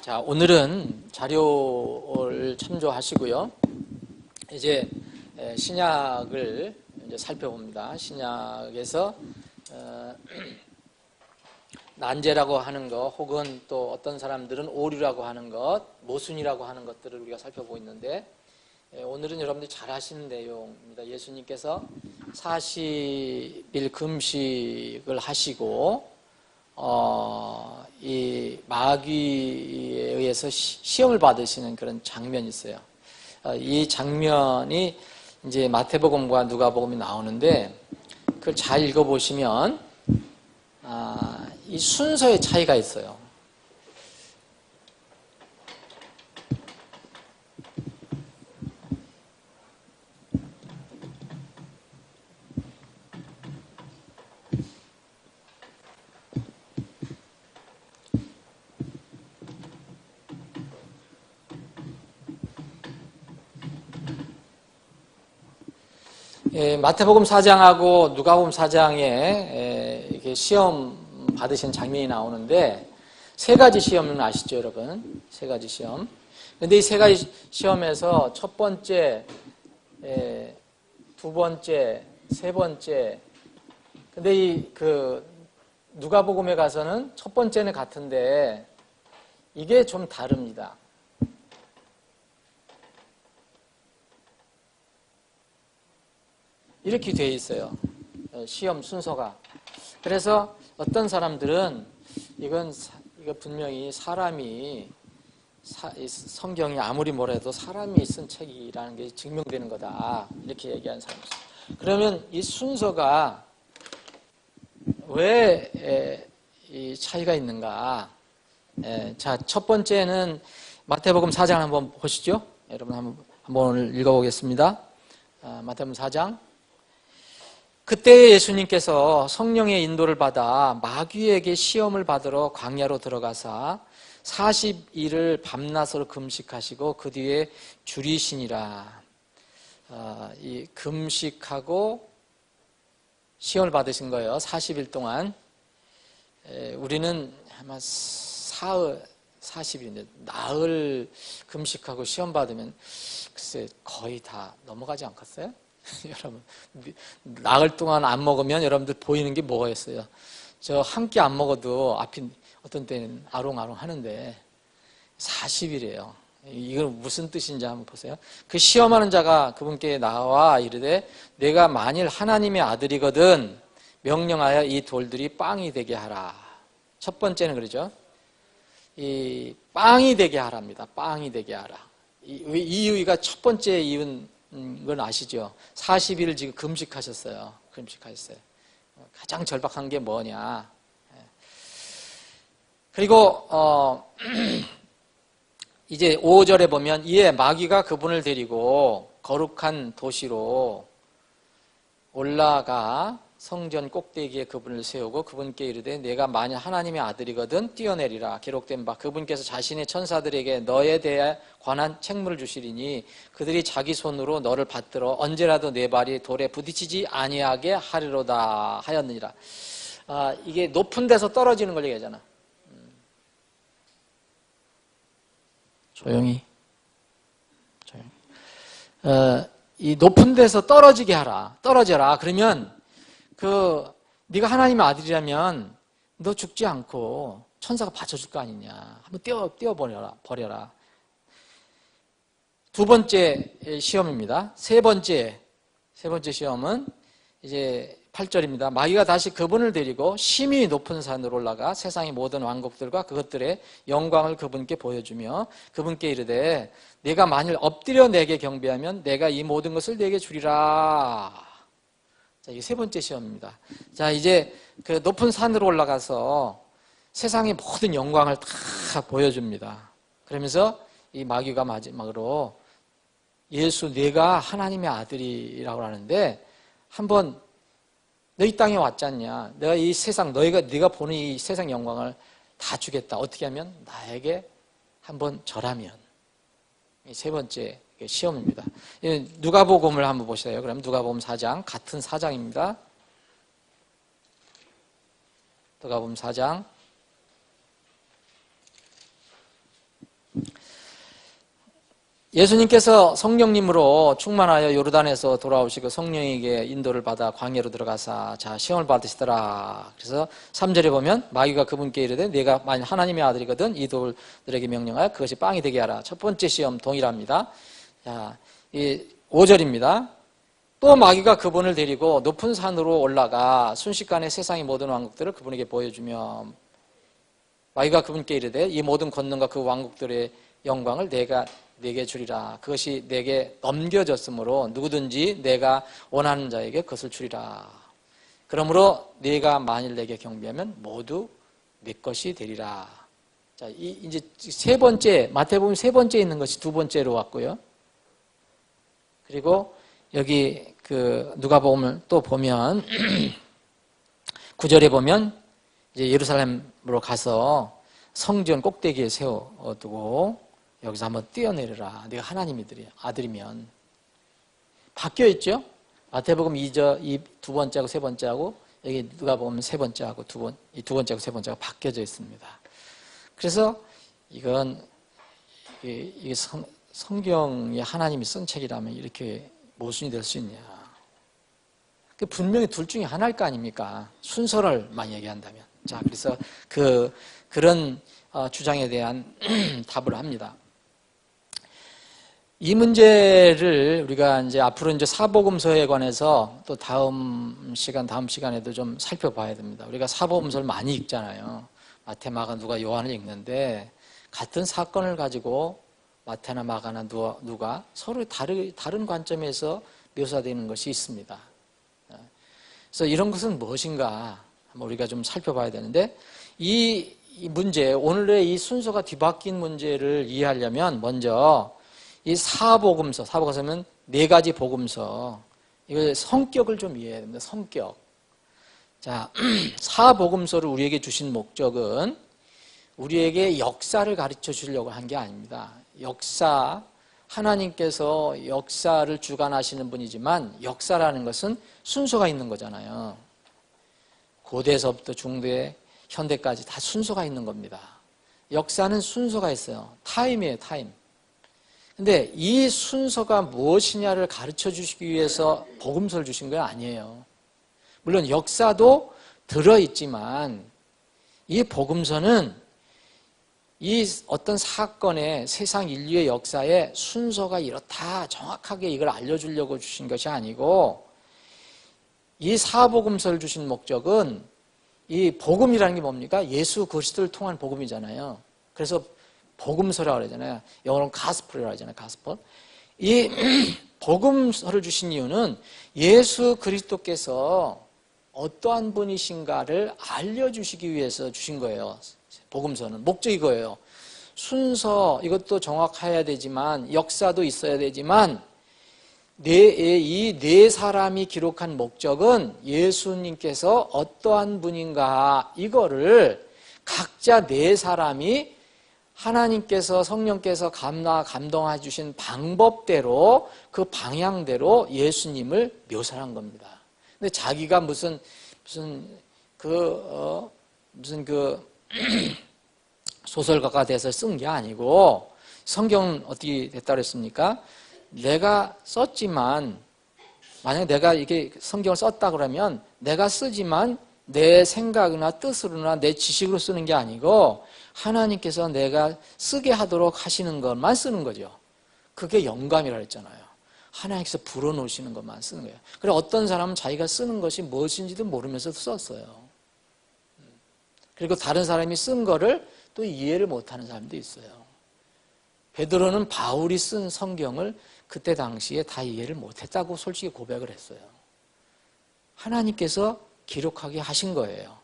자, 오늘은 자료를 참조하시고요. 이제 신약을 이제 살펴봅니다. 신약에서 난제라고 하는 것, 혹은 또 어떤 사람들은 오류라고 하는 것, 모순이라고 하는 것들을 우리가 살펴보고 있는데, 오늘은 여러분들이 잘 아시는 내용입니다. 예수님께서 40일 금식을 하시고 이 마귀에 의해서 시험을 받으시는 그런 장면이 있어요. 이 장면이 이제 마태복음과 누가복음이 나오는데, 그걸 잘 읽어보시면 이 순서의 차이가 있어요. 마태복음 4장하고 누가복음 4장에 이렇게 시험 받으신 장면이 나오는데, 세 가지 시험은 아시죠, 여러분? 세 가지 시험. 근데 이 세 가지 시험에서 첫 번째, 두 번째, 세 번째. 근데 이 누가복음에 가서는 첫 번째는 같은데 이게 좀 다릅니다. 이렇게 돼 있어요. 시험 순서가. 그래서 어떤 사람들은 이거 분명히 사람이 성경이 아무리 뭐래도 사람이 쓴 책이라는 게 증명되는 거다, 이렇게 얘기하는 사람이 있어요. 그러면 이 순서가 왜 이 차이가 있는가? 자, 첫 번째는 마태복음 4장 한번 보시죠. 여러분 한번 오늘 읽어보겠습니다. 마태복음 4장. 그때 예수님께서 성령의 인도를 받아 마귀에게 시험을 받으러 광야로 들어가사 40일을 밤낮으로 금식하시고 그 뒤에 줄이시니라. 이 금식하고 시험을 받으신 거예요. 40일 동안. 우리는 아마 사흘, 40일인데 나흘 금식하고 시험 받으면 글쎄 거의 다 넘어가지 않겠어요? 여러분, 나흘 동안 안 먹으면 여러분들 보이는 게 뭐가 있어요? 저 한 끼 안 먹어도 앞이 어떤 때는 아롱아롱 하는데 40일이에요. 이건 무슨 뜻인지 한번 보세요. 그 시험하는 자가 그분께 나와 이르되 내가 만일 하나님의 아들이거든 명령하여 이 돌들이 빵이 되게 하라. 첫 번째는 그러죠. 이 빵이 되게 하랍니다. 빵이 되게 하라. 이 이유가 첫 번째 이유는 건 아시죠? 40일을 지금 금식하셨어요. 가장 절박한 게 뭐냐? 그리고 이제 5절에 보면 이에 마귀가 그분을 데리고 거룩한 도시로 올라가 성전 꼭대기에 그분을 세우고 그분께 이르되 내가 만일 하나님의 아들이거든 뛰어내리라. 기록된 바 그분께서 자신의 천사들에게 너에 대해 관한 책무를 주시리니 그들이 자기 손으로 너를 받들어 언제라도 내 발이 돌에 부딪히지 아니하게 하리로다 하였느니라. 이게 높은 데서 떨어지는 걸 얘기하잖아. 조용히. 이 높은 데서 떨어지게 하라. 떨어져라. 그러면 네가 하나님의 아들이라면 너 죽지 않고 천사가 받쳐줄 거 아니냐. 한번 버려라. 두 번째 시험입니다. 세 번째 시험은 이제 8절입니다. 마귀가 다시 그분을 데리고 심히 높은 산으로 올라가 세상의 모든 왕국들과 그것들의 영광을 그분께 보여주며 그분께 이르되 내가 만일 엎드려 내게 경배하면 내가 이 모든 것을 내게 주리라. 자, 이게 세 번째 시험입니다. 자, 이제 그 높은 산으로 올라가서 세상의 모든 영광을 다 보여줍니다. 그러면서 이 마귀가 마지막으로 예수 네가 하나님의 아들이라고 하는데 한번 너 이 땅에 왔지 않냐? 내가 이 세상 네가 보는 이 세상 영광을 다 주겠다. 어떻게 하면? 나에게 한번 절하면. 이 세 번째 시험입니다. 누가복음을 한번 보세요. 그럼 누가복음 4장 같은 4장입니다. 누가복음 4장 예수님께서 성령님으로 충만하여 요르단에서 돌아오시고 성령에게 인도를 받아 광야로 들어가사 자 시험을 받으시더라. 그래서 3절에 보면 마귀가 그분께 이르되 네가 만일 하나님의 아들이거든 이 돌들에게 명령하여 그것이 빵이 되게 하라. 첫 번째 시험 동일합니다. 자, 이 5절입니다. 또 마귀가 그분을 데리고 높은 산으로 올라가 순식간에 세상의 모든 왕국들을 그분에게 보여주며 마귀가 그분께 이르되 이 모든 권능과 그 왕국들의 영광을 내게 주리라. 그것이 내게 넘겨졌으므로 누구든지 내가 원하는 자에게 그것을 주리라. 그러므로 네가 만일 내게 경배하면 모두 내 것이 되리라. 자, 이제 세 번째 마태복음 세 번째 있는 것이 두 번째로 왔고요. 그리고 여기 그 누가복음을 또 보면 9절에 보면 이제 예루살렘으로 가서 성전 꼭대기에 세워두고 여기서 한번 뛰어내려라. 네가 하나님의 아들이면. 바뀌어 있죠? 마태복음 2절, 이 두 번째하고 세 번째하고 여기 누가복음 세 번째하고 이 두 번째하고 세 번째가 바뀌어져 있습니다. 그래서 이게 성경이 하나님이 쓴 책이라면 이렇게 모순이 될 수 있냐. 분명히 둘 중에 하나일 거 아닙니까? 순서를만 얘기한다면. 자, 그래서 그런 주장에 대한 답을 합니다. 이 문제를 우리가 이제 앞으로 이제 사복음서에 관해서 또 다음 시간에도 좀 살펴봐야 됩니다. 우리가 사복음서를 많이 읽잖아요. 마태, 마가, 누가, 요한을 읽는데 같은 사건을 가지고 마태나 마가나 누가 서로 다른 관점에서 묘사되는 것이 있습니다. 그래서 이런 것은 무엇인가 한번 우리가 좀 살펴봐야 되는데 이 문제, 오늘의 이 순서가 뒤바뀐 문제를 이해하려면 먼저 이 사복음서는 네 가지 복음서, 이거 성격을 좀 이해해야 됩니다. 성격. 자, 사복음서를 우리에게 주신 목적은 우리에게 역사를 가르쳐 주려고 한 게 아닙니다. 하나님께서 역사를 주관하시는 분이지만 역사라는 것은 순서가 있는 거잖아요. 고대에서부터 중대, 현대까지 다 순서가 있는 겁니다. 역사는 순서가 있어요. 타임이에요, 타임. 근데 이 순서가 무엇이냐를 가르쳐 주시기 위해서 복음서를 주신 건 아니에요. 물론 역사도 들어있지만 이 복음서는 이 어떤 사건의 세상 인류의 역사의 순서가 이렇다 정확하게 이걸 알려주려고 주신 것이 아니고 이 사복음서를 주신 목적은 이 복음이라는 게 뭡니까? 예수 그리스도를 통한 복음이잖아요. 그래서 복음서라고 그러잖아요. 영어로는 가스펠이라고 하잖아요. 가스펠. 이 복음서를 주신 이유는 예수 그리스도께서 어떠한 분이신가를 알려주시기 위해서 주신 거예요. 복음서는. 목적이 이거예요. 순서, 이것도 정확해야 되지만 역사도 있어야 되지만 이 네 사람이 기록한 목적은 예수님께서 어떠한 분인가 이거를 각자 네 사람이 하나님께서 성령께서 감동해 주신 방법대로 그 방향대로 예수님을 묘사한 겁니다. 근데 자기가 무슨 소설가가 돼서 쓴 게 아니고 성경은 어떻게 됐다 그랬습니까? 내가 썼지만 만약에 내가 이게 성경을 썼다 그러면 내가 쓰지만 내 생각이나 뜻으로나 내 지식으로 쓰는 게 아니고 하나님께서 내가 쓰게 하도록 하시는 것만 쓰는 거죠. 그게 영감이라 했잖아요. 하나님께서 불어넣으시는 것만 쓰는 거예요. 그래 어떤 사람은 자기가 쓰는 것이 무엇인지도 모르면서 썼어요. 그리고 다른 사람이 쓴 거를 또 이해를 못하는 사람도 있어요. 베드로는 바울이 쓴 성경을 그때 당시에 다 이해를 못했다고 솔직히 고백을 했어요. 하나님께서 기록하게 하신 거예요.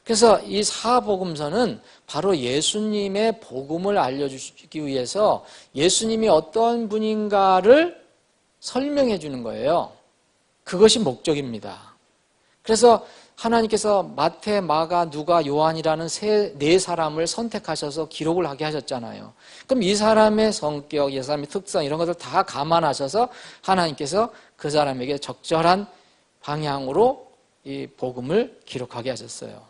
그래서 이 사복음서는 바로 예수님의 복음을 알려주시기 위해서 예수님이 어떤 분인가를 설명해 주는 거예요. 그것이 목적입니다. 그래서 하나님께서 마태, 마가, 누가, 요한이라는 네 사람을 선택하셔서 기록을 하게 하셨잖아요. 그럼 이 사람의 성격, 이 사람의 특성 이런 것들 다 감안하셔서 하나님께서 그 사람에게 적절한 방향으로 이 복음을 기록하게 하셨어요.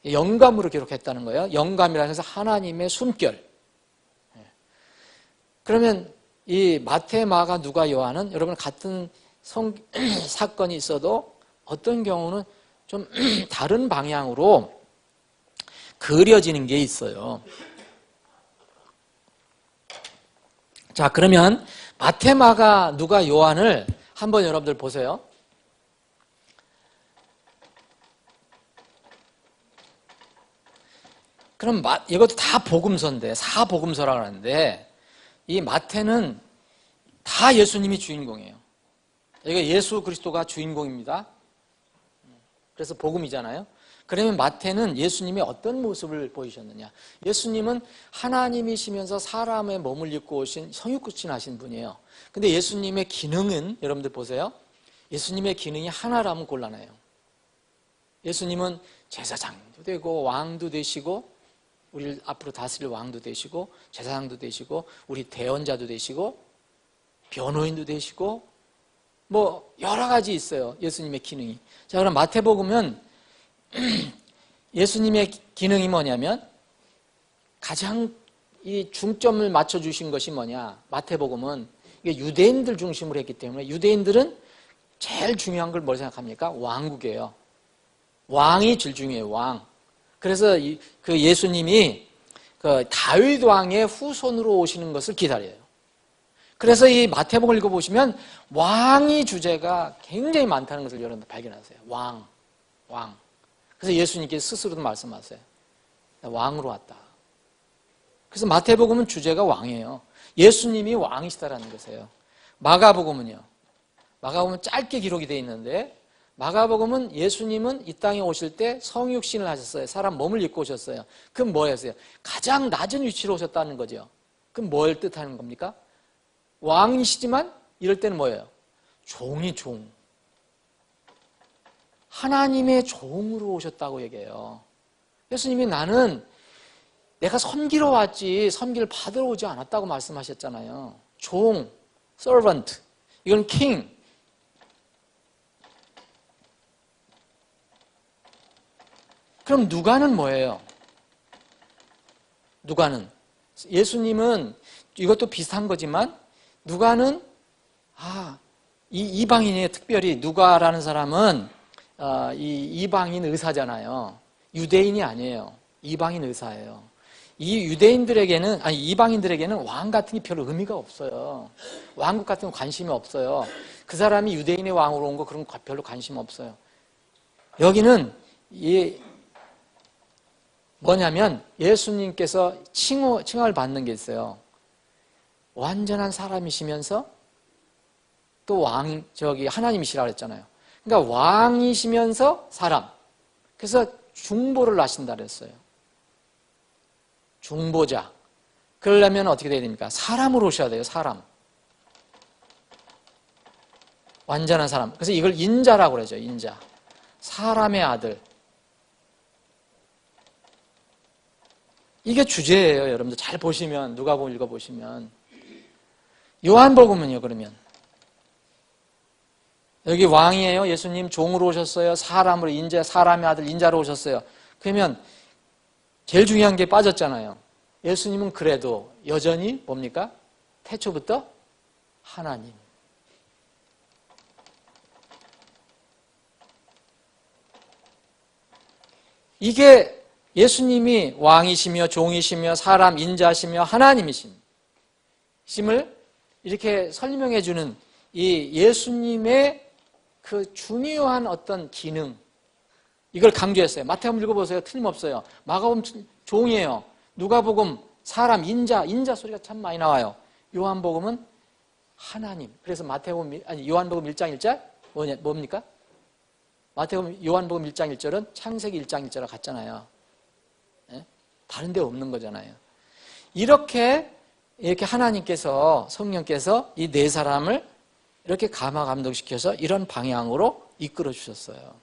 영감으로 기록했다는 거예요. 영감이라는 것은 하나님의 숨결. 그러면 이 마태, 마가, 누가, 요한은 여러분 같은 사건이 있어도 어떤 경우는 좀 다른 방향으로 그려지는 게 있어요. 자, 그러면 마태, 마가, 누가, 요한을 한번 여러분들 보세요. 그럼 이것도 다 복음서인데, 사복음서라고 하는데, 이 마태는 다 예수님이 주인공이에요. 여기가 예수 그리스도가 주인공입니다. 그래서 복음이잖아요. 그러면 마태는 예수님이 어떤 모습을 보이셨느냐? 예수님은 하나님이시면서 사람의 몸을 입고 오신 성육신하신 분이에요. 근데 예수님의 기능은 여러분들 보세요. 예수님의 기능이 하나라면 곤란해요. 예수님은 제사장도 되고 왕도 되시고 우리를 앞으로 다스릴 왕도 되시고 제사장도 되시고 우리 대언자도 되시고 변호인도 되시고 뭐 여러 가지 있어요. 예수님의 기능이. 자, 그럼 마태복음은 예수님의 기능이 뭐냐면 가장 이 중점을 맞춰주신 것이 뭐냐. 마태복음은 이게 유대인들 중심으로 했기 때문에 유대인들은 제일 중요한 걸 뭘 생각합니까? 왕국이에요. 왕이 제일 중요해요. 왕. 그래서 그 예수님이 그 다윗 왕의 후손으로 오시는 것을 기다려요. 그래서 이 마태복음을 읽어보시면 왕이 주제가 굉장히 많다는 것을 여러분들 발견하세요. 왕. 그래서 예수님께서 스스로도 말씀하세요. 나 왕으로 왔다. 그래서 마태복음은 주제가 왕이에요. 예수님이 왕이시다라는 것이에요. 마가복음은요. 마가복음은 짧게 기록이 되어 있는데 마가복음은 예수님은 이 땅에 오실 때 성육신을 하셨어요. 사람 몸을 입고 오셨어요. 그럼 뭐였어요? 가장 낮은 위치로 오셨다는 거죠. 그럼 뭘 뜻하는 겁니까? 왕이시지만 이럴 때는 뭐예요? 종이 종. 하나님의 종으로 오셨다고 얘기해요. 예수님이 나는 내가 섬기러 왔지 섬기를 받으러 오지 않았다고 말씀하셨잖아요. 종, servant. 이건 king. 그럼 누가는 뭐예요? 누가는 예수님은 이것도 비슷한 거지만 누가는 이방인이에요. 특별히 누가라는 사람은 이 이방인 의사잖아요. 유대인이 아니에요. 이방인 의사예요. 이방인들에게는 왕 같은 게 별로 의미가 없어요. 왕국 같은 거 관심이 없어요. 그 사람이 유대인의 왕으로 온 거 그런 거 별로 관심 없어요. 여기는 뭐냐면 예수님께서 칭함을 받는 게 있어요. 완전한 사람이시면서 또 하나님이시라고 했잖아요. 그러니까 왕이시면서 사람. 그래서 중보를 하신다 그랬어요. 중보자. 그러려면 어떻게 돼야 됩니까? 사람으로 오셔야 돼요. 사람. 완전한 사람. 그래서 이걸 인자라고 그러죠. 인자. 사람의 아들. 이게 주제예요. 여러분들 잘 보시면 누가복음 읽어보시면. 요한복음은요. 그러면 여기 왕이에요. 예수님 종으로 오셨어요. 사람으로 사람의 아들 인자로 오셨어요. 그러면 제일 중요한 게 빠졌잖아요. 예수님은 그래도 여전히 뭡니까? 태초부터 하나님. 이게 예수님이 왕이시며 종이시며 사람 인자시며 하나님이심을 이렇게 설명해 주는 이 예수님의 그 중요한 어떤 기능, 이걸 강조했어요. 마태복음 읽어보세요. 틀림없어요. 마가복음 종이에요. 누가복음 사람, 인자 소리가 참 많이 나와요. 요한복음은 하나님. 그래서 요한복음 1장 1절 뭡니까? 요한복음 1장 1절은 창세기 1장 1절과 같잖아요. 네? 다른 데 없는 거잖아요. 이렇게 하나님께서 성령께서 이 네 사람을 이렇게 감화감동시켜서 이런 방향으로 이끌어 주셨어요.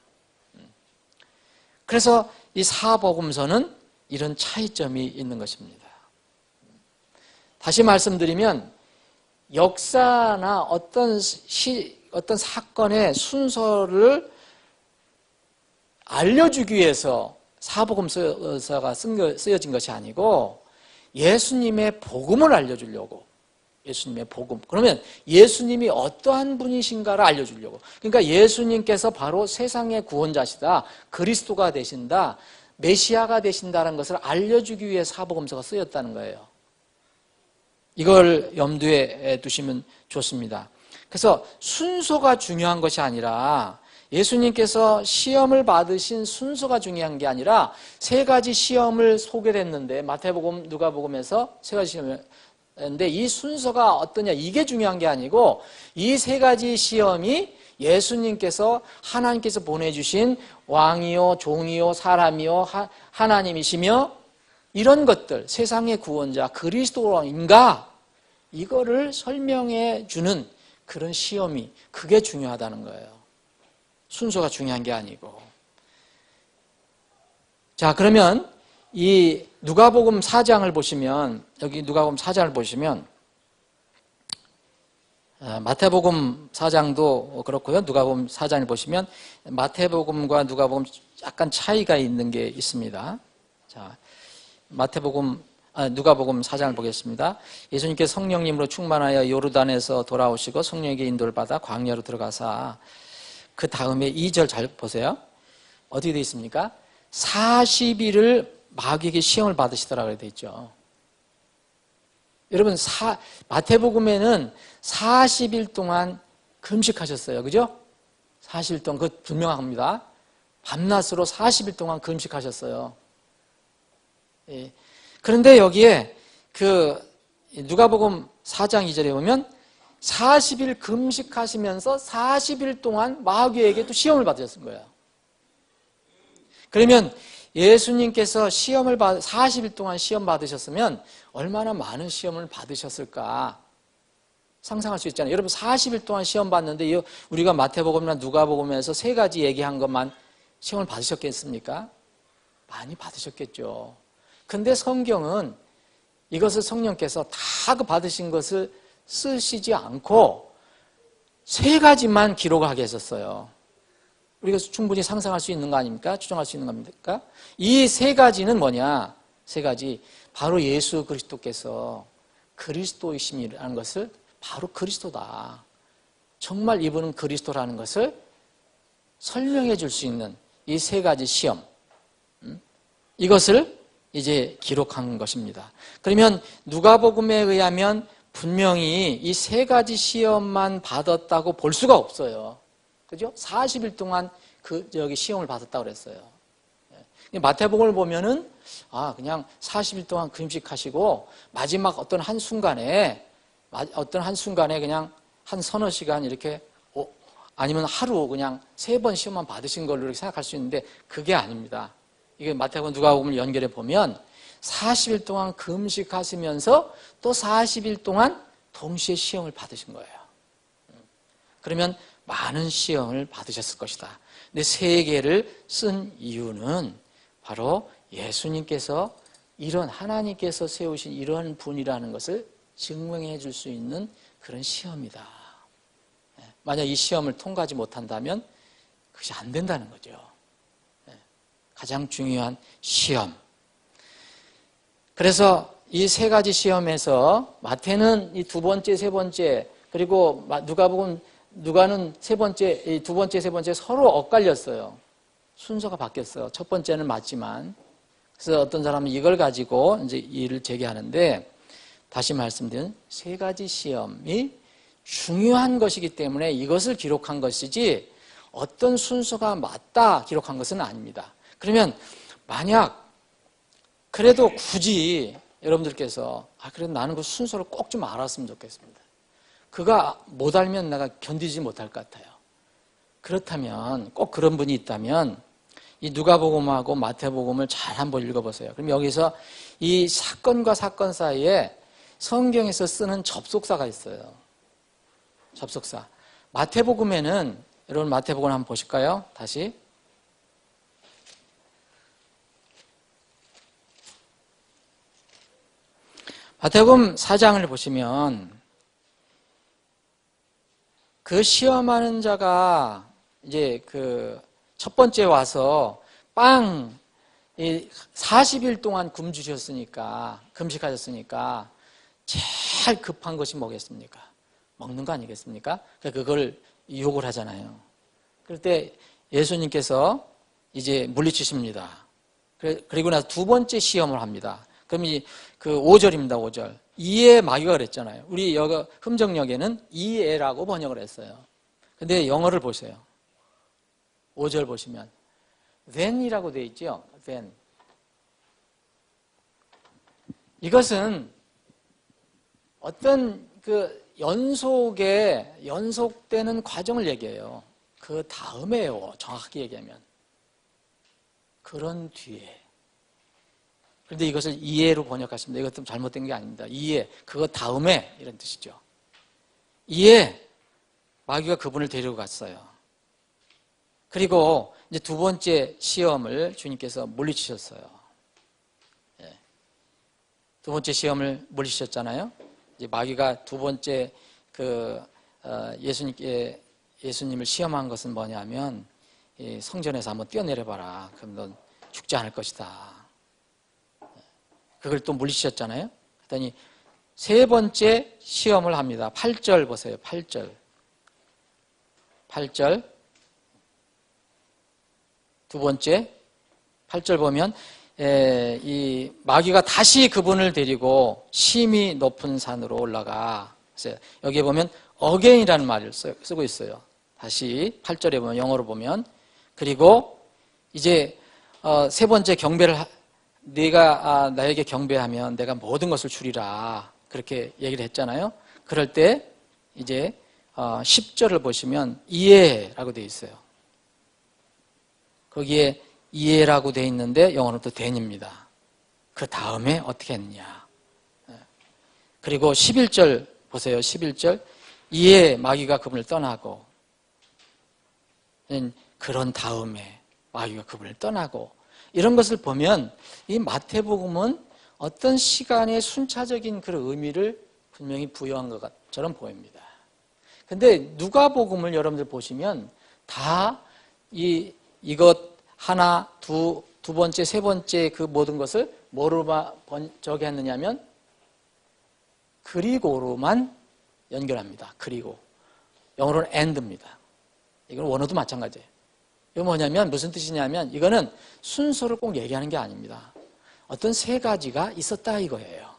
그래서 이 사복음서는 이런 차이점이 있는 것입니다. 다시 말씀드리면 역사나 어떤 사건의 순서를 알려주기 위해서 사복음서가 쓰여진 것이 아니고 예수님의 복음을 알려주려고 예수님의 복음. 그러면 예수님이 어떠한 분이신가를 알려주려고. 그러니까 예수님께서 바로 세상의 구원자시다. 그리스도가 되신다. 메시아가 되신다는 것을 알려주기 위해 사복음서가 쓰였다는 거예요. 이걸 염두에 두시면 좋습니다. 그래서 순서가 중요한 것이 아니라 예수님께서 시험을 받으신 순서가 중요한 게 아니라 세 가지 시험을 소개했는데 마태복음, 누가복음에서 세 가지 시험을 했는데 이 순서가 어떠냐 이게 중요한 게 아니고 이 세 가지 시험이 예수님께서 하나님께서 보내주신 왕이요 종이요 사람이요 하나님이시며 이런 것들 세상의 구원자 그리스도인가 이거를 설명해 주는 그런 시험이 그게 중요하다는 거예요. 순서가 중요한 게 아니고. 자, 그러면 이 누가복음 4장을 보시면 여기 누가복음 4장을 보시면 마태복음 4장도 그렇고요. 누가복음 4장을 보시면 마태복음과 누가복음 약간 차이가 있는 게 있습니다. 자, 누가복음 4장을 보겠습니다. 예수님께서 성령님으로 충만하여 요르단에서 돌아오시고 성령에게 인도를 받아 광야로 들어가사 그 다음에 2절 잘 보세요. 어떻게 되어 있습니까? 40일을 마귀에게 시험을 받으시더라고 되어 있죠. 여러분 마태복음에는 40일 동안 금식하셨어요. 그죠? 40일 동안 그거 분명합니다. 밤낮으로 40일 동안 금식하셨어요. 예. 그런데 여기에 그 누가복음 4장 2절에 보면 40일 금식하시면서 40일 동안 마귀에게 또 시험을 받으셨은 거예요. 그러면 예수님께서 40일 동안 시험 받으셨으면 얼마나 많은 시험을 받으셨을까 상상할 수 있잖아요. 여러분 40일 동안 시험 받는데 우리가 마태복음이나 누가복음에서 세 가지 얘기한 것만 시험을 받으셨겠습니까? 많이 받으셨겠죠. 근데 성경은 이것을 성령께서 다 그 받으신 것을 쓰시지 않고 세 가지만 기록하게 했었어요. 우리가 충분히 상상할 수 있는 거 아닙니까? 추정할 수 있는 겁니까? 이 세 가지는 뭐냐? 세 가지 바로 예수 그리스도께서 그리스도이심이라는 것을 바로 그리스도다. 정말 이분은 그리스도라는 것을 설명해 줄 수 있는 이 세 가지 시험 이것을 이제 기록한 것입니다. 그러면 누가복음에 의하면 분명히 이 세 가지 시험만 받았다고 볼 수가 없어요. 그죠? 40일 동안 여기 시험을 받았다고 그랬어요. 마태복음을 보면은 그냥 40일 동안 금식하시고 마지막 어떤 한 순간에 그냥 한 서너 시간 이렇게 아니면 하루 그냥 3번 시험만 받으신 걸로 이렇게 생각할 수 있는데 그게 아닙니다. 이게 마태복음 누가복음을 연결해 보면 40일 동안 금식하시면서 또 40일 동안 동시에 시험을 받으신 거예요. 그러면 많은 시험을 받으셨을 것이다. 근데 3개를 쓴 이유는 바로 예수님께서 이런 하나님께서 세우신 이런 분이라는 것을 증명해 줄 수 있는 그런 시험이다. 만약 이 시험을 통과하지 못한다면 그것이 안 된다는 거죠. 가장 중요한 시험. 그래서 이 세 가지 시험에서 마태는 이 두 번째, 세 번째, 그리고 누가는 세 번째, 이 두 번째, 세 번째 서로 엇갈렸어요. 순서가 바뀌었어요. 첫 번째는 맞지만. 그래서 어떤 사람은 이걸 가지고 이제 일을 제기하는데 다시 말씀드린 세 가지 시험이 중요한 것이기 때문에 이것을 기록한 것이지 어떤 순서가 맞다 기록한 것은 아닙니다. 그러면 만약 그래도 굳이 여러분들께서 그래도 나는 그 순서를 꼭 좀 알았으면 좋겠습니다. 그가 못 알면 내가 견디지 못할 것 같아요. 그렇다면 꼭 그런 분이 있다면 이 누가복음하고 마태복음을 잘 한번 읽어보세요. 그럼 여기서 이 사건과 사건 사이에 성경에서 쓰는 접속사가 있어요. 접속사. 마태복음에는 여러분 마태복음 한번 보실까요? 다시. 마태복음 4장을 보시면 그 시험하는 자가 이제 그 첫 번째 와서 40일 동안 금식하셨으니까 제일 급한 것이 뭐겠습니까? 먹는 거 아니겠습니까? 그러니까 그걸 유혹을 하잖아요. 그럴 때 예수님께서 이제 물리치십니다. 그리고 나서 두 번째 시험을 합니다. 그럼 그 5절입니다. 5절. 이에 마귀가 그랬잖아요. 우리 여기 흠정역에는 이에라고 번역을 했어요. 근데 영어를 보세요. 5절 보시면 then이라고 되어 있죠. then. 이것은 어떤 그 연속되는 과정을 얘기해요. 그 다음에요. 정확하게 얘기하면. 그런 뒤에. 그런데 이것을 이해로 번역하십니다. 이것도 잘못된 게 아닙니다. 이해, 그거 다음에 이런 뜻이죠. 이해, 마귀가 그분을 데리고 갔어요. 그리고 이제 두 번째 시험을 주님께서 물리치셨어요. 예. 두 번째 시험을 물리치셨잖아요. 이제 마귀가 두 번째 예수님을 시험한 것은 뭐냐면 성전에서 한번 뛰어내려봐라. 그럼 넌 죽지 않을 것이다. 그걸 또 물리치셨잖아요. 그랬더니 세 번째 시험을 합니다. 8절 보세요. 8절. 두 번째 8절 보면 이 마귀가 다시 그분을 데리고 심히 높은 산으로 올라가. 여기에 보면 again이라는 말을 쓰고 있어요. 다시 8절에 보면 영어로 보면 그리고 이제 세 번째 경배를 네가 나에게 경배하면 내가 모든 것을 주리라 그렇게 얘기를 했잖아요. 그럴 때 이제 10절을 보시면 이해라고 되어 있어요. 거기에 이해라고 되어 있는데 영어로 또 then입니다. 그 다음에 어떻게 했냐. 그리고 11절 보세요. 11절 이에 마귀가 그분을 떠나고 그런 다음에 마귀가 그분을 떠나고 이런 것을 보면 이 마태복음은 어떤 시간의 순차적인 그런 의미를 분명히 부여한 것처럼 보입니다. 근데 누가복음을 여러분들 보시면 다 이것 하나, 두 번째, 세 번째 그 모든 것을 뭐로 저기 했느냐면 그리고로만 연결합니다. 그리고 영어로는 and입니다. 이건 원어도 마찬가지예요. 이거 뭐냐면 무슨 뜻이냐면 이거는 순서를 꼭 얘기하는 게 아닙니다. 어떤 세 가지가 있었다 이거예요.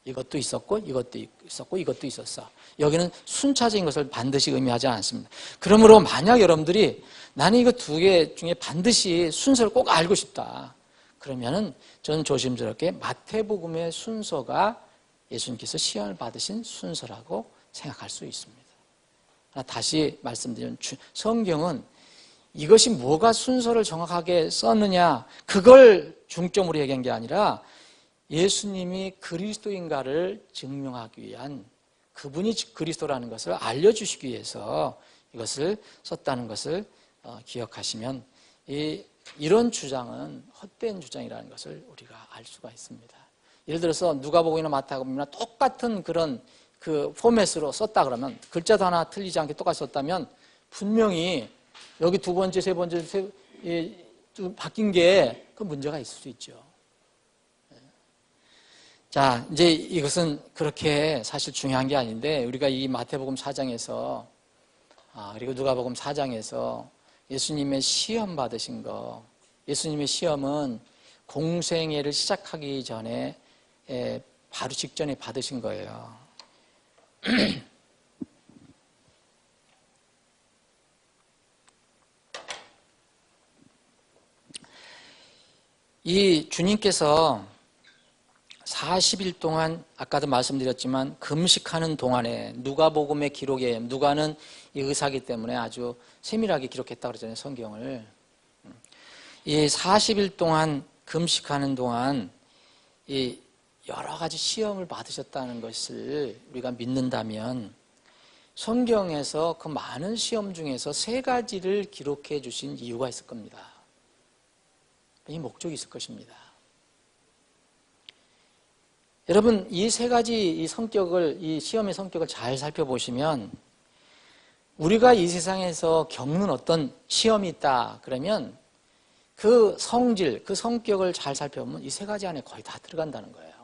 이것도 있었고 이것도 있었고 이것도 있었어. 여기는 순차적인 것을 반드시 의미하지 않습니다. 그러므로 만약 여러분들이 나는 이거 두 개 중에 반드시 순서를 꼭 알고 싶다. 그러면은 저는 조심스럽게 마태복음의 순서가 예수님께서 시험을 받으신 순서라고 생각할 수 있습니다. 다시 말씀드리면 성경은 이것이 뭐가 순서를 정확하게 썼느냐 그걸 중점으로 얘기한 게 아니라 예수님이 그리스도인가를 증명하기 위한 그분이 그리스도라는 것을 알려주시기 위해서 이것을 썼다는 것을 기억하시면 이런 주장은 헛된 주장이라는 것을 우리가 알 수가 있습니다. 예를 들어서 누가복음이나 마태복음이나 똑같은 그런 그 포맷으로 썼다 그러면 글자도 하나 틀리지 않게 똑같이 썼다면 분명히 여기 두 번째, 세 번째 바뀐 게 그 문제가 있을 수 있죠. 자, 이제 이것은 그렇게 사실 중요한 게 아닌데 우리가 이 마태복음 4장에서 그리고 누가복음 4장에서 예수님의 시험 받으신 거, 예수님의 시험은 공생애를 시작하기 전에 바로 직전에 받으신 거예요. 이 주님께서 40일 동안 아까도 말씀드렸지만 금식하는 동안에 누가복음의 기록에 누가는 이 의사이기 때문에 아주 세밀하게 기록했다고 그러잖아요. 성경을. 이 40일 동안 금식하는 동안 이 여러 가지 시험을 받으셨다는 것을 우리가 믿는다면 성경에서 그 많은 시험 중에서 세 가지를 기록해 주신 이유가 있을 겁니다. 이 목적이 있을 것입니다. 여러분, 이 세 가지 이 시험의 성격을 잘 살펴보시면 우리가 이 세상에서 겪는 어떤 시험이 있다 그러면 그 성질, 그 성격을 잘 살펴보면 이 세 가지 안에 거의 다 들어간다는 거예요.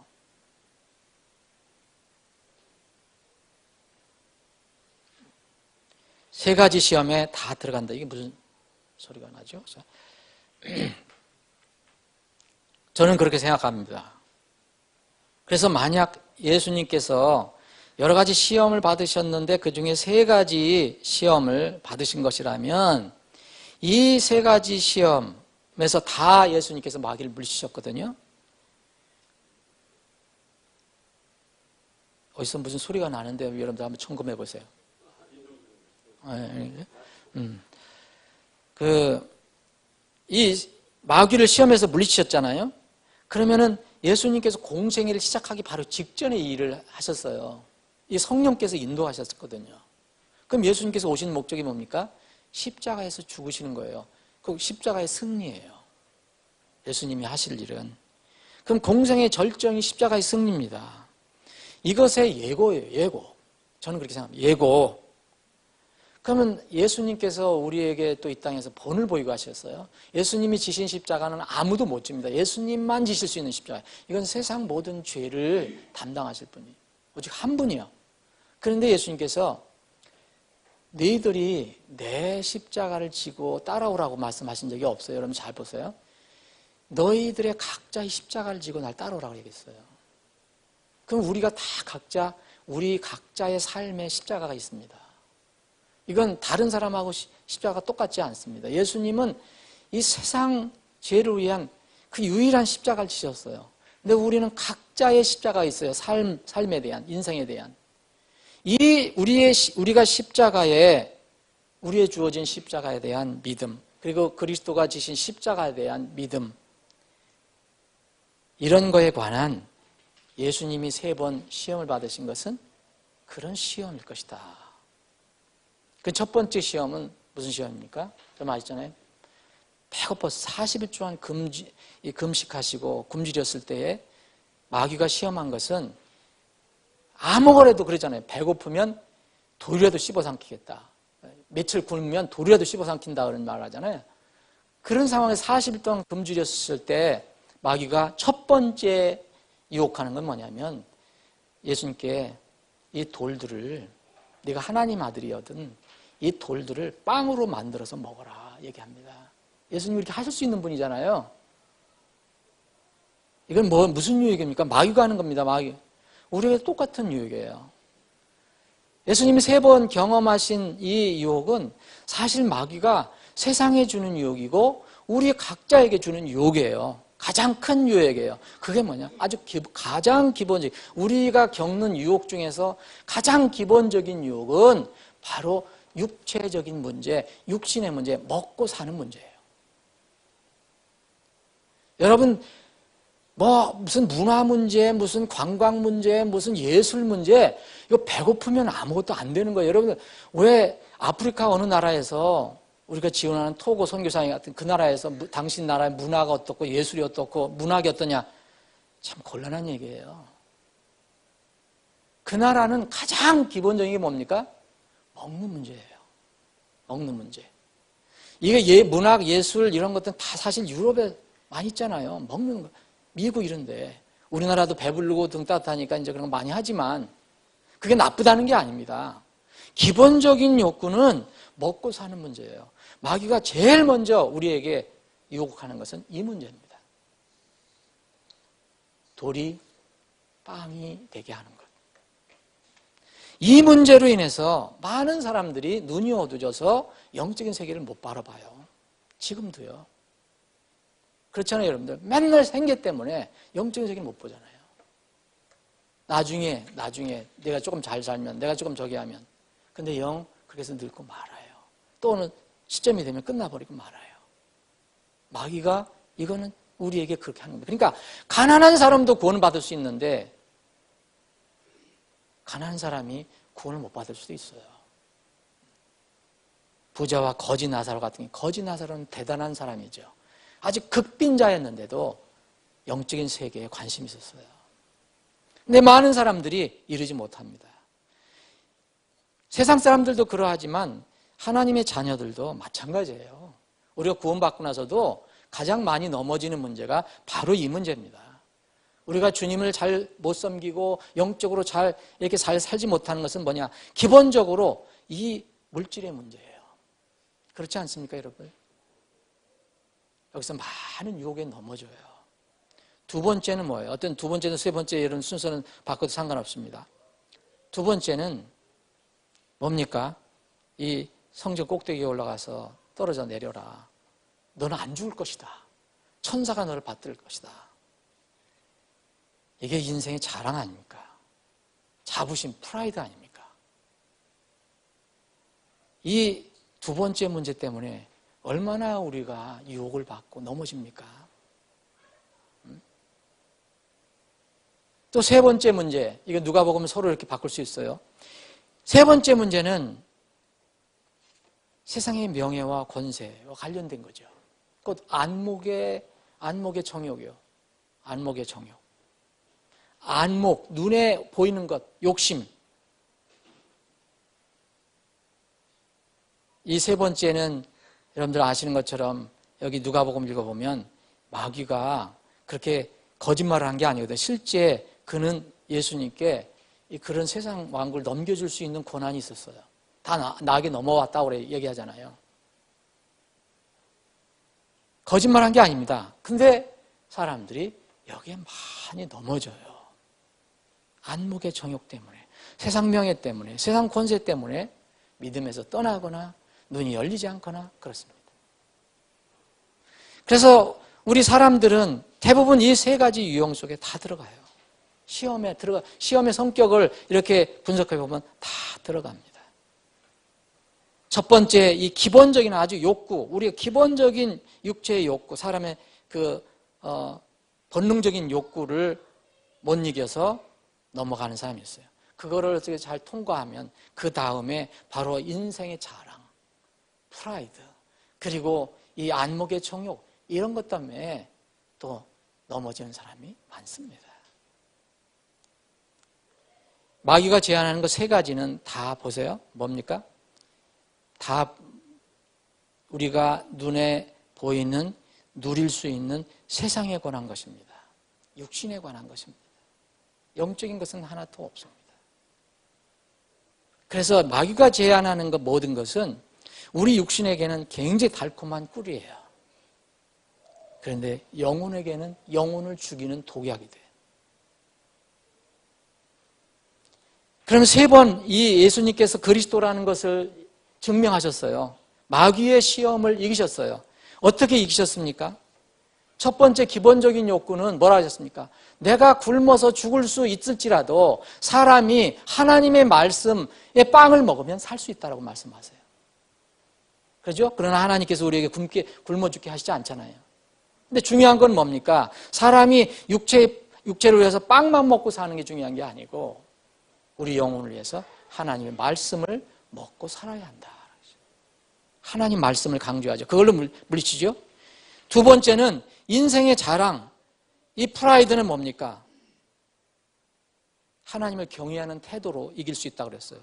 세 가지 시험에 다 들어간다. 이게 무슨 소리가 나죠? 저는 그렇게 생각합니다. 그래서 만약 예수님께서 여러 가지 시험을 받으셨는데 그 중에 세 가지 시험을 받으신 것이라면 이 세 가지 시험에서 다 예수님께서 마귀를 물리치셨거든요. 어디서 무슨 소리가 나는데 여러분들 한번 점검해 보세요. 이 마귀를 시험에서 물리치셨잖아요. 그러면은 예수님께서 공생애를 시작하기 바로 직전에 이 일을 하셨어요. 이 성령께서 인도하셨거든요. 그럼 예수님께서 오신 목적이 뭡니까? 십자가에서 죽으시는 거예요. 그 십자가의 승리예요. 예수님이 하실 일은. 그럼 공생의 절정이 십자가의 승리입니다. 이것의 예고예요. 예고. 저는 그렇게 생각합니다. 예고. 그러면 예수님께서 우리에게 또 이 땅에서 본을 보이고 하셨어요. 예수님이 지신 십자가는 아무도 못 집니다. 예수님만 지실 수 있는 십자가. 이건 세상 모든 죄를 담당하실 분이 오직 한 분이요. 그런데 예수님께서 너희들이 내 십자가를 지고 따라오라고 말씀하신 적이 없어요. 여러분 잘 보세요. 너희들의 각자의 십자가를 지고 날 따라오라고 얘기했어요. 그럼 우리가 다 각자 우리 각자의 삶에 십자가가 있습니다. 이건 다른 사람하고 십자가가 똑같지 않습니다. 예수님은 이 세상 죄를 위한 그 유일한 십자가를 지셨어요. 근데 우리는 각자의 십자가가 있어요. 삶에 대한, 인생에 대한. 우리가 십자가에, 우리의 주어진 십자가에 대한 믿음, 그리고 그리스도가 지신 십자가에 대한 믿음, 이런 거에 관한 예수님이 3번 시험을 받으신 것은 그런 시험일 것이다. 그 첫 번째 시험은 무슨 시험입니까? 좀 아시잖아요. 배고파서 40일 동안 금식하시고 굶주렸을 때에 마귀가 시험한 것은 아무거래도 그러잖아요. 배고프면 돌이라도 씹어삼키겠다. 며칠 굶으면 돌이라도 씹어삼킨다 그런 말 하잖아요. 그런 상황에서 40일 동안 굶주렸을 때 마귀가 첫 번째 유혹하는 건 뭐냐면 예수님께 이 돌들을 네가 하나님 아들이거든 이 돌들을 빵으로 만들어서 먹어라 얘기합니다. 예수님이 이렇게 하실 수 있는 분이잖아요. 이건 무슨 유혹입니까? 마귀가 하는 겁니다. 마귀. 우리에게 똑같은 유혹이에요. 예수님이 3번 경험하신 이 유혹은 사실 마귀가 세상에 주는 유혹이고 우리 각자에게 주는 유혹이에요. 가장 큰 유혹이에요. 그게 뭐냐? 아주 가장 기본적인 우리가 겪는 유혹 중에서 가장 기본적인 유혹은 바로 육체적인 문제, 육신의 문제, 먹고 사는 문제예요. 여러분 무슨 문화 문제, 무슨 관광 문제, 무슨 예술 문제 이거 배고프면 아무것도 안 되는 거예요. 여러분 왜 아프리카 어느 나라에서 우리가 지원하는 토고 선교사님 같은 그 나라에서 당신 나라의 문화가 어떻고 예술이 어떻고 문학이 어떠냐 참 곤란한 얘기예요. 그 나라는 가장 기본적인 게 뭡니까? 먹는 문제예요. 먹는 문제. 이게 문학, 예술 이런 것들은 다 사실 유럽에 많이 있잖아요. 먹는 거. 미국 이런데 우리나라도 배부르고 등 따뜻하니까 이제 그런 거 많이 하지만 그게 나쁘다는 게 아닙니다. 기본적인 욕구는 먹고 사는 문제예요. 마귀가 제일 먼저 우리에게 유혹하는 것은 이 문제입니다. 돌이 빵이 되게 하는 것. 이 문제로 인해서 많은 사람들이 눈이 어두워져서 영적인 세계를 못 바라봐요. 지금도요. 그렇잖아요, 여러분들. 맨날 생계 때문에 영적인 세계를 못 보잖아요. 나중에 내가 조금 잘 살면, 내가 조금 저기 하면. 근데 그렇게 해서 늙고 말아요. 또는 시점이 되면 끝나버리고 말아요. 마귀가 이거는 우리에게 그렇게 하는 겁니다. 그러니까 가난한 사람도 구원을 받을 수 있는데 가난한 사람이 구원을 못 받을 수도 있어요. 부자와 거지 나사로 같은 게 거지 나사로는 대단한 사람이죠. 아주 극빈자였는데도 영적인 세계에 관심이 있었어요. 근데 많은 사람들이 이루지 못합니다. 세상 사람들도 그러하지만 하나님의 자녀들도 마찬가지예요. 우리가 구원받고 나서도 가장 많이 넘어지는 문제가 바로 이 문제입니다. 우리가 주님을 잘 못 섬기고 영적으로 이렇게 잘 살지 못하는 것은 뭐냐? 기본적으로 이 물질의 문제예요. 그렇지 않습니까, 여러분? 여기서 많은 유혹에 넘어져요. 두 번째는 뭐예요? 어떤 두 번째는 세 번째 이런 순서는 바꿔도 상관없습니다. 두 번째는 뭡니까? 이 성전 꼭대기에 올라가서 떨어져 내려라. 너는 안 죽을 것이다. 천사가 너를 받들 것이다. 이게 인생의 자랑 아닙니까? 자부심, 프라이드 아닙니까? 이 두 번째 문제 때문에 얼마나 우리가 유혹을 받고 넘어집니까? 또 세 번째 문제, 이거 누가 보면 서로 이렇게 바꿀 수 있어요. 세 번째 문제는 세상의 명예와 권세와 관련된 거죠. 곧 안목의 정욕이요. 안목의 정욕. 안목, 눈에 보이는 것, 욕심. 이 세 번째는 여러분들 아시는 것처럼 여기 누가복음 읽어보면 마귀가 그렇게 거짓말을 한 게 아니거든요. 실제 그는 예수님께 그런 세상 왕국을 넘겨줄 수 있는 권한이 있었어요. 다 나에게 넘어왔다고 그래 얘기하잖아요. 거짓말한 게 아닙니다. 근데 사람들이 여기에 많이 넘어져요. 안목의 정욕 때문에, 세상 명예 때문에, 세상 권세 때문에 믿음에서 떠나거나 눈이 열리지 않거나 그렇습니다. 그래서 우리 사람들은 대부분 이 세 가지 유형 속에 다 들어가요. 시험의 성격을 이렇게 분석해 보면 다 들어갑니다. 첫 번째, 이 기본적인 아주 욕구, 우리가 기본적인 육체의 욕구, 사람의 본능적인 욕구를 못 이겨서 넘어가는 사람이 있어요. 그거를 어떻게 잘 통과하면 그 다음에 바로 인생의 자랑, 프라이드, 그리고 이 안목의 정욕, 이런 것 때문에 또 넘어지는 사람이 많습니다. 마귀가 제안하는 것 세 가지는 다 보세요. 뭡니까? 다 우리가 눈에 보이는, 누릴 수 있는 세상에 관한 것입니다. 육신에 관한 것입니다. 영적인 것은 하나도 없습니다. 그래서 마귀가 제안하는 것 모든 것은 우리 육신에게는 굉장히 달콤한 꿀이에요. 그런데 영혼에게는 영혼을 죽이는 독약이 돼요. 그럼 세 번 이 예수님께서 그리스도라는 것을 증명하셨어요. 마귀의 시험을 이기셨어요. 어떻게 이기셨습니까? 첫 번째 기본적인 욕구는 뭐라 하셨습니까? 내가 굶어서 죽을 수 있을지라도 사람이 하나님의 말씀에 빵을 먹으면 살 수 있다고 말씀하세요. 그렇죠? 그러나 하나님께서 우리에게 굶어 죽게 하시지 않잖아요. 근데 중요한 건 뭡니까? 사람이 육체를 위해서 빵만 먹고 사는 게 중요한 게 아니고 우리 영혼을 위해서 하나님의 말씀을 먹고 살아야 한다. 하나님 말씀을 강조하죠. 그걸로 물리치죠. 두 번째는 인생의 자랑. 이 프라이드는 뭡니까? 하나님을 경외하는 태도로 이길 수 있다고 그랬어요.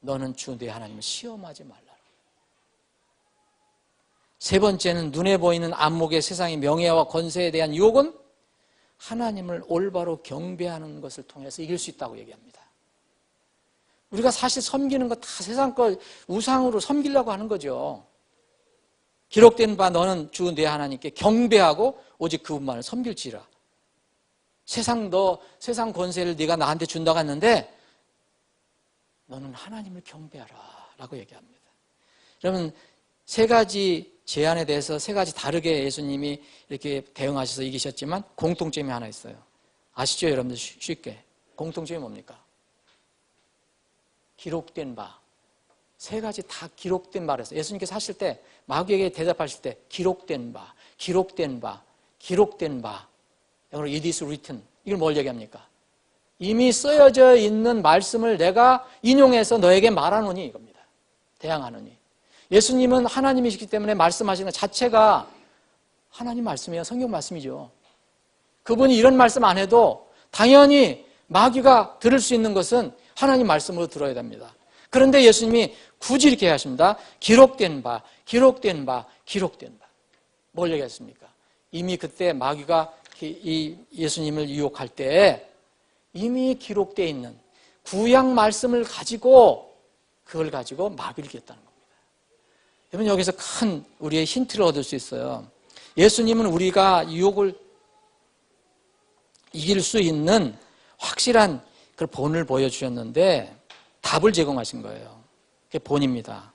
너는 주 내 하나님을 시험하지 말라. 세 번째는 눈에 보이는 안목의 세상의 명예와 권세에 대한 유혹은 하나님을 올바로 경배하는 것을 통해서 이길 수 있다고 얘기합니다. 우리가 사실 섬기는 거 다 세상 거 우상으로 섬기려고 하는 거죠. 기록된 바 너는 주 내 하나님께 경배하고 오직 그분만을 섬길지라. 세상 권세를 네가 나한테 준다고 했는데 너는 하나님을 경배하라 라고 얘기합니다. 여러분 세 가지 제안에 대해서 세 가지 다르게 예수님이 이렇게 대응하셔서 이기셨지만 공통점이 하나 있어요. 아시죠 여러분들? 쉽게 공통점이 뭡니까? 기록된 바. 세 가지 다 기록된 바라서 예수님께서 하실 때 마귀에게 대답하실 때 기록된 바, 기록된 바, 기록된 바. 영어로 it is written. 이걸 뭘 얘기합니까? 이미 쓰여져 있는 말씀을 내가 인용해서 너에게 말하노니 이겁니다. 대항하노니. 예수님은 하나님이시기 때문에 말씀하시는 것 자체가 하나님 말씀이에요. 성경 말씀이죠. 그분이 이런 말씀 안 해도 당연히 마귀가 들을 수 있는 것은 하나님 말씀으로 들어야 됩니다. 그런데 예수님이 굳이 이렇게 하십니다. 기록된 바, 기록된 바, 기록된 바. 뭘 얘기했습니까? 이미 그때 마귀가 이 예수님을 유혹할 때 이미 기록되어 있는 구약 말씀을 가지고 그걸 가지고 마귀를 이겼다는 겁니다. 여러분, 여기서 큰 우리의 힌트를 얻을 수 있어요. 예수님은 우리가 유혹을 이길 수 있는 확실한 그 본을 보여주셨는데 답을 제공하신 거예요. 그게 본입니다.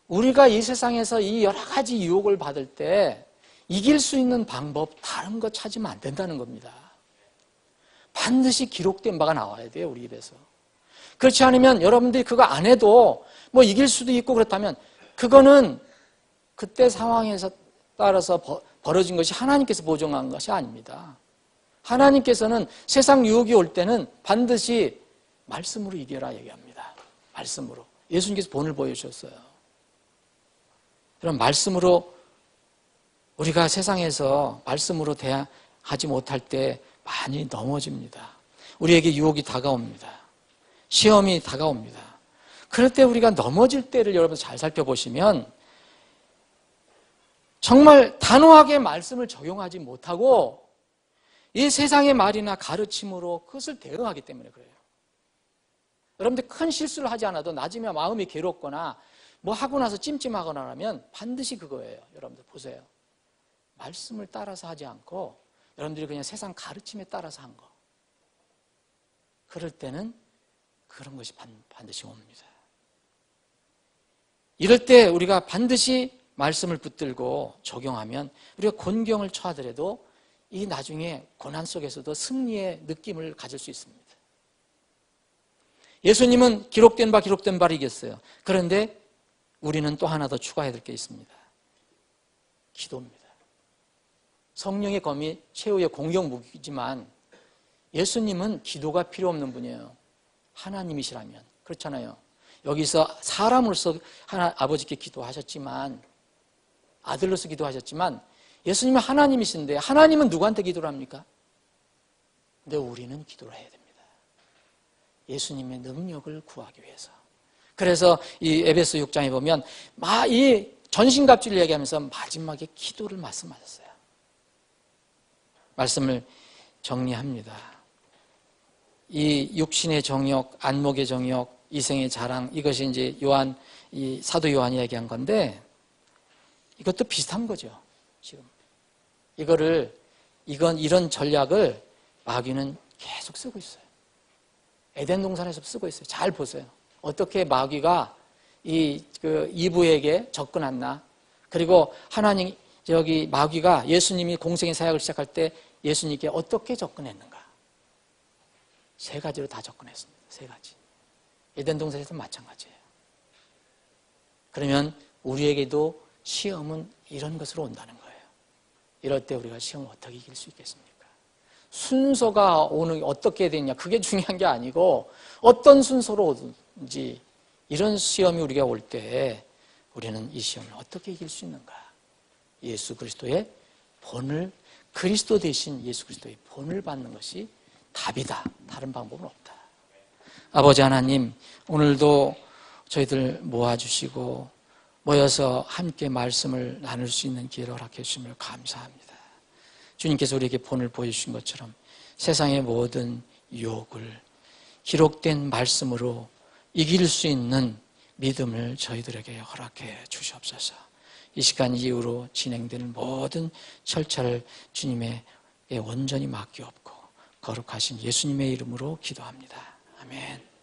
우리가 이 세상에서 이 여러 가지 유혹을 받을 때 이길 수 있는 방법 다른 거 찾으면 안 된다는 겁니다. 반드시 기록된 바가 나와야 돼요, 우리 입에서. 그렇지 않으면 여러분들이 그거 안 해도 뭐 이길 수도 있고 그렇다면 그거는 그때 상황에서 따라서 벌어진 것이 하나님께서 보정한 것이 아닙니다. 하나님께서는 세상 유혹이 올 때는 반드시 말씀으로 이겨라 얘기합니다. 말씀으로. 예수님께서 본을 보여주셨어요. 그럼 말씀으로 우리가 세상에서 말씀으로 대하지 못할 때 많이 넘어집니다. 우리에게 유혹이 다가옵니다. 시험이 다가옵니다. 그럴 때 우리가 넘어질 때를 여러분 잘 살펴보시면 정말 단호하게 말씀을 적용하지 못하고 이 세상의 말이나 가르침으로 그것을 대응하기 때문에 그래요. 여러분들 큰 실수를 하지 않아도 나중에 마음이 괴롭거나 뭐 하고 나서 찜찜하거나 하면 반드시 그거예요. 여러분들 보세요. 말씀을 따라서 하지 않고 여러분들이 그냥 세상 가르침에 따라서 한 거. 그럴 때는 그런 것이 반드시 옵니다. 이럴 때 우리가 반드시 말씀을 붙들고 적용하면 우리가 곤경을 처하더라도 이 나중에 고난 속에서도 승리의 느낌을 가질 수 있습니다. 예수님은 기록된 바를 이겼어요. 그런데 우리는 또 하나 더 추가해야 될 게 있습니다. 기도입니다. 성령의 검이 최후의 공격 무기지만 예수님은 기도가 필요 없는 분이에요. 하나님이시라면. 그렇잖아요. 여기서 사람으로서 아버지께 기도하셨지만 아들로서 기도하셨지만 예수님은 하나님이신데 하나님은 누구한테 기도를 합니까? 근데 우리는 기도를 해야 됩니다. 예수님의 능력을 구하기 위해서. 그래서 이 에베소 6장에 보면 이 전신갑주를 얘기하면서 마지막에 기도를 말씀하셨어요. 말씀을 정리합니다. 이 육신의 정욕, 안목의 정욕, 이생의 자랑, 이것이 이제 이 사도 요한이 얘기한 건데 이것도 비슷한 거죠. 지금 이런 전략을 마귀는 계속 쓰고 있어요. 에덴 동산에서 쓰고 있어요. 잘 보세요. 어떻게 마귀가 이브에게 접근했나? 그리고 마귀가 예수님이 공생의 사역을 시작할 때 예수님께 어떻게 접근했는가? 3가지로 다 접근했습니다. 3가지. 에덴 동산에서 마찬가지예요. 그러면 우리에게도 시험은 이런 것으로 온다는 거예요. 이럴 때 우리가 시험을 어떻게 이길 수 있겠습니까? 순서가 어떻게 되냐 그게 중요한 게 아니고 어떤 순서로 오든지 이런 시험이 우리가 올 때 우리는 이 시험을 어떻게 이길 수 있는가? 예수 그리스도의 본을 그리스도 대신 예수 그리스도의 본을 받는 것이 답이다. 다른 방법은 없다. 아버지 하나님, 오늘도 저희들 모아주시고 모여서 함께 말씀을 나눌 수 있는 기회를 허락해 주심을 감사합니다. 주님께서 우리에게 본을 보여주신 것처럼 세상의 모든 유혹을 기록된 말씀으로 이길 수 있는 믿음을 저희들에게 허락해 주시옵소서. 이 시간 이후로 진행되는 모든 절차를 주님의 온전히 맡기옵고 거룩하신 예수님의 이름으로 기도합니다. 아멘.